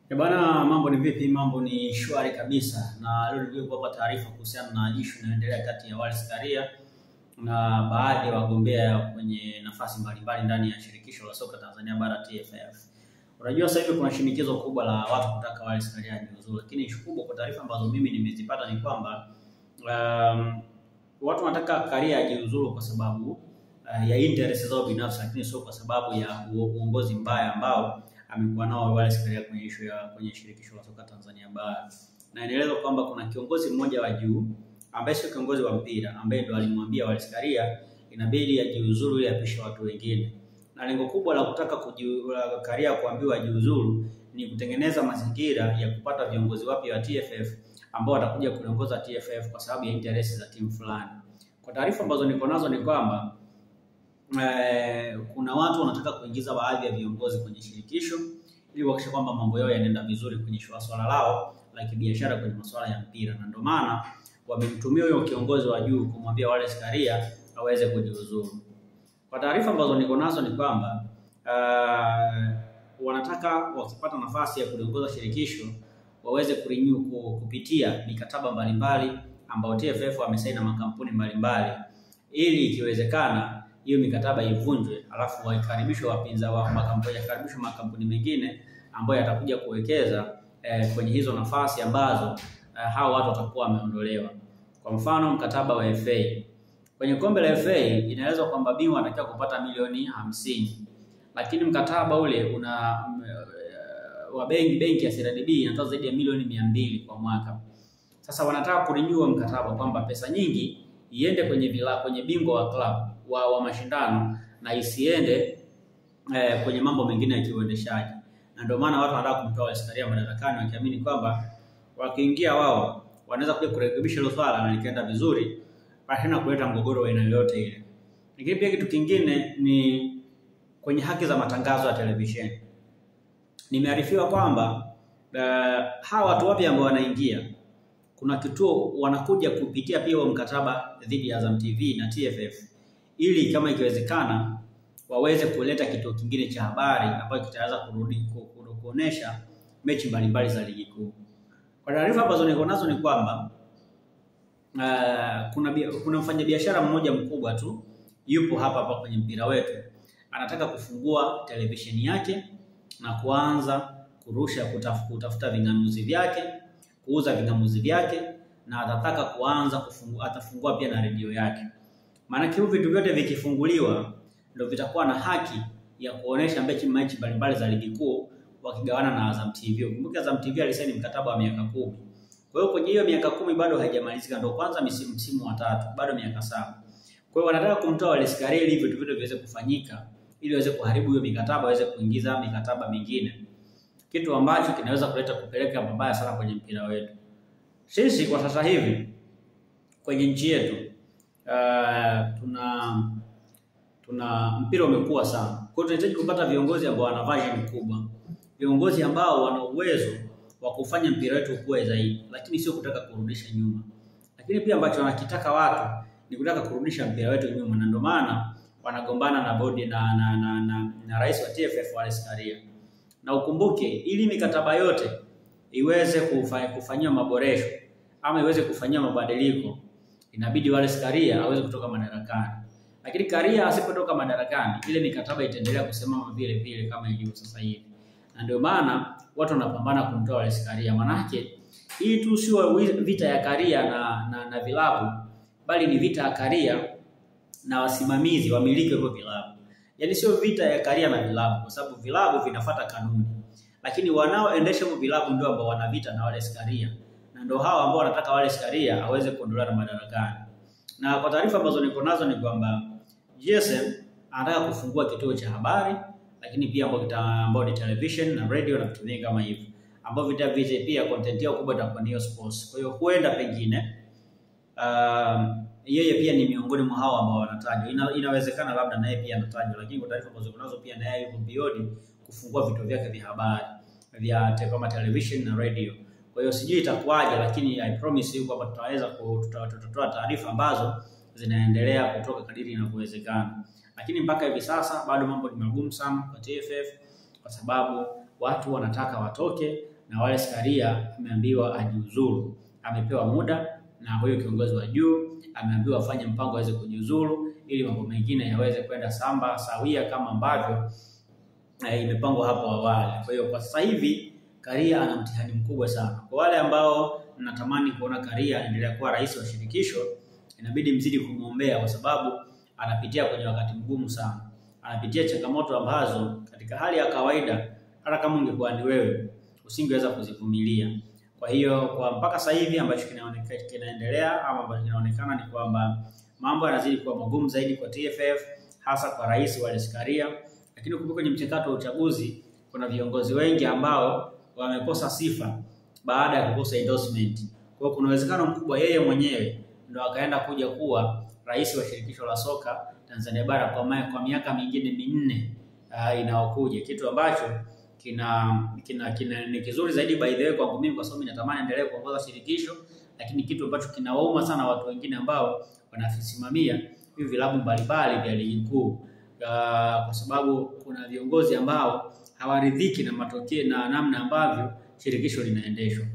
Bana, mambo ni vipi? Mambo ni shwari kabisa, na leo nilikuwa kwa taarifa kuhusiana na issue inayoendelea kati ya Wallace Karia na baadhi ya wagombea kwenye nafasi mbalimbali ndani ya shirikisho la soka Tanzania bara TFF. Unajua sasa hivi kuna shinikizo kubwa la watu kutaka Wallace Karia ajiuzulu, lakini issue kubwa kwa taarifa ambazo mimi nimezipata ni kwamba watu wanataka Karia ajiuzulu kwa sababu ya interest zao binafsi, lakini sio kwa sababu ya uongozi mbaya ambao amekuwa nao Wallace Karia kwenye shirikisho la soka Tanzania bara. Na inaelezwa kwamba kuna kiongozi mmoja wa juu ambaye sio kiongozi wa mpira ambaye ndo alimwambia Wallace Karia inabidi ajiuzulu ili apishe watu wengine. Na lengo kubwa la kutaka Karia kuambiwa ajiuzulu ni kutengeneza mazingira ya kupata viongozi wapya wa TFF ambao watakuja kuongoza TFF kwa sababu ya interest za timu fulani. Kwa taarifa ambazo niko nazo ni kwamba kuna watu wanataka kuingiza baadhi ya viongozi kwenye shirikisho ili kuhakikisha kwamba mambo yao yanaenda vizuri kwenye swala lao la kibiashara kwenye masuala ya mpira, na ndio maana wamemtumia huyo kiongozi wa juu kumwambia Wallace Karia aweze kujiuzuru. Kwa taarifa ambazo niko nazo ni kwamba wanataka wakipata nafasi ya kuongoza shirikisho waweze kupitia mikataba mbalimbali ambayo TFF wamesaini na makampuni mbalimbali, ili ikiwezekana hiyo mikataba ivunjwe, alafu waikaribishwe wapinza wa makampuni mengine ambayo yatakuja kuwekeza kwenye hizo nafasi ambazo hao watu watakuwa wameondolewa. Kwa mfano mkataba wa FA. Kwenye kombe la FA inaelezwa kwamba bingwa anatakiwa kupata milioni 50. Lakini mkataba ule wa benki ya CRDB inatoa zaidi ya milioni 200 kwa mwaka. Sasa wanataka kurenew mkataba kwamba pesa nyingi iende kwenye bingwa wa club wa mashindano na isiende kwenye mambo mengine ya kiuendeshaji. Na ndio maana watu wanataka kumtoa Wallace Karia madarakani wakiamini kwamba wakiingia wao wanaweza kuja kurekebisha hilo swala na likaenda vizuri pasina kuleta mgogoro wa aina yoyote ile. Lakini pia kitu kingine ni kwenye haki za matangazo ya televisheni. Nimearifiwa kwamba hawa watu wapya ambao wanaingia kuna kituo wanakuja kupitia pia wa mkataba dhidi ya Azam TV na TFF ili kama ikiwezekana waweze kuleta kituo kingine cha habari ambacho kitaweza kuonesha mechi mbalimbali za ligi kuu. Kwa taarifa ambazo niko nazo ni kwamba kuna mfanyabiashara mmoja mkubwa tu yupo hapa kwenye mpira wetu, anataka kufungua televisheni yake na kuanza kutafuta vingamuzi vyake, kuuza vingamuzi vyake, na atataka atafungua pia na redio yake. Maana hivi vitu vyote vikifunguliwa ndio vitakuwa na haki ya kuonesha mechi mbalimbali za ligi kuu wakigawana na Azam TV. Kumbuka Azam TV alisaini mkataba wa miaka 10. Kwa hiyo kwenye hiyo miaka 10 bado haijamalizika, ndio kwanza msimu wa 3, bado miaka 7. Kwa hiyo wanataka kumtoa Wallace Karia ili vitu vyote viweze kufanyika, ili waweze kuharibu hiyo mikataba, waweze kuingiza mikataba mingine. Kitu ambacho kinaweza kupeleka mabaya sana kwenye mpira wetu. Sisi kwa sasa hivi kwenye nchi yetu tuna mpira umekuwa sana. Kwa hiyo tunahitaji kupata viongozi ambao wana vision kubwa. Viongozi ambao wana uwezo wa kufanya mpira wetu ukue zaidi, lakini sio kutaka kurudisha nyuma. Lakini pia ambacho wanakitaka watu ni kutaka kurudisha mpira wetu nyuma, na ndio maana wanagombana na bodi na rais wa TFF Wallace Karia. Na ukumbuke ili mikataba yote iweze kufanywa maboresho ama iweze kufanywa mabadiliko, inabidi Wallace Karia aweze kutoka madarakani. Lakini Karia asipotoka madarakani, ile mikataba itaendelea kusimama vile vile kama ilivyo sasa hivi. Na ndio maana watu wanapambana kumtoa Wallace Karia. Manake hii tu sio vita ya Karia na vilabu, bali ni vita ya Karia na wasimamizi, wamiliki wa vilabu. Yaani sio vita ya Karia na vilabu, kwa sababu vilabu vinafuata kanuni. Lakini wanaoendesha hivyo vilabu ndio ambao wana vita na Wallace Karia. Na ndio hao ambao wanataka Wallace Karia aweze kuondolewa madarakani. Na kwa taarifa ambazo niko nazo ni kwamba GSM anataka kufungua kituo cha habari, lakini pia ambao ni television na radio na vitu vingi kama hivyo, ambao pia content yao kubwa itakuwa ni sports. Kwa hiyo huenda pengine yeye pia ni miongoni mwa hao ambao wanatajwa. Inawezekana labda naye pia anatajwa, lakini kwa taarifa ambazo kunazo pia naye yuko biodi kufungua vituo vyake vya habari kama television na radio. Kwa hiyo sijui itakuwaje, lakini I promise you kwamba tutatoa taarifa ambazo zinaendelea kutoka kadiri inavyowezekana. Lakini mpaka hivi sasa bado mambo ni magumu sana kwa TFF kwa sababu watu wanataka watoke na Wallace Karia ameambiwa ajiuzuru. Amepewa muda na huyo kiongozi wa juu, ameambiwa afanye mpango aweze kujiuzuru ili mambo mengine yaweze kwenda sawia kama ambavyo imepangwa hapo awali. Kwa hiyo kwa sasa hivi Karia ana mtihani mkubwa sana. Kwa wale ambao mnatamani kuona Karia anaendelea kuwa rais wa shirikisho, inabidi mzidi kumwombea kwa sababu anapitia kwenye wakati mgumu sana. Anapitia changamoto ambazo katika hali ya kawaida hata kama ungekuwa ni wewe usingeweza kuzivumilia. Kwa hiyo kwa mpaka sasa hivi ambacho kinaendelea ama ambacho kinaonekana ni kwamba mambo yanazidi kuwa magumu zaidi kwa TFF, hasa kwa rais Wallace Karia. Lakini kumbuka kwenye mchakato wa uchaguzi kuna viongozi wengi ambao wamekosa sifa baada ya kukosa endorsement. Kwa hiyo kuna uwezekano mkubwa yeye mwenyewe ndo akaenda kuja kuwa rais wa shirikisho la soka Tanzania bara kwa miaka mingine 4 inayokuja, kitu ambacho ni kizuri zaidi by the way kwangu mimi, kwa sababu ninatamani endelee kuongoza shirikisho, lakini kitu ambacho kinawauma sana watu wengine ambao wanasimamia hivi vilabu mbalimbali vya ligi kuu, kwa sababu kuna viongozi ambao hawaridhiki na matokeo na namna ambavyo shirikisho linaendeshwa.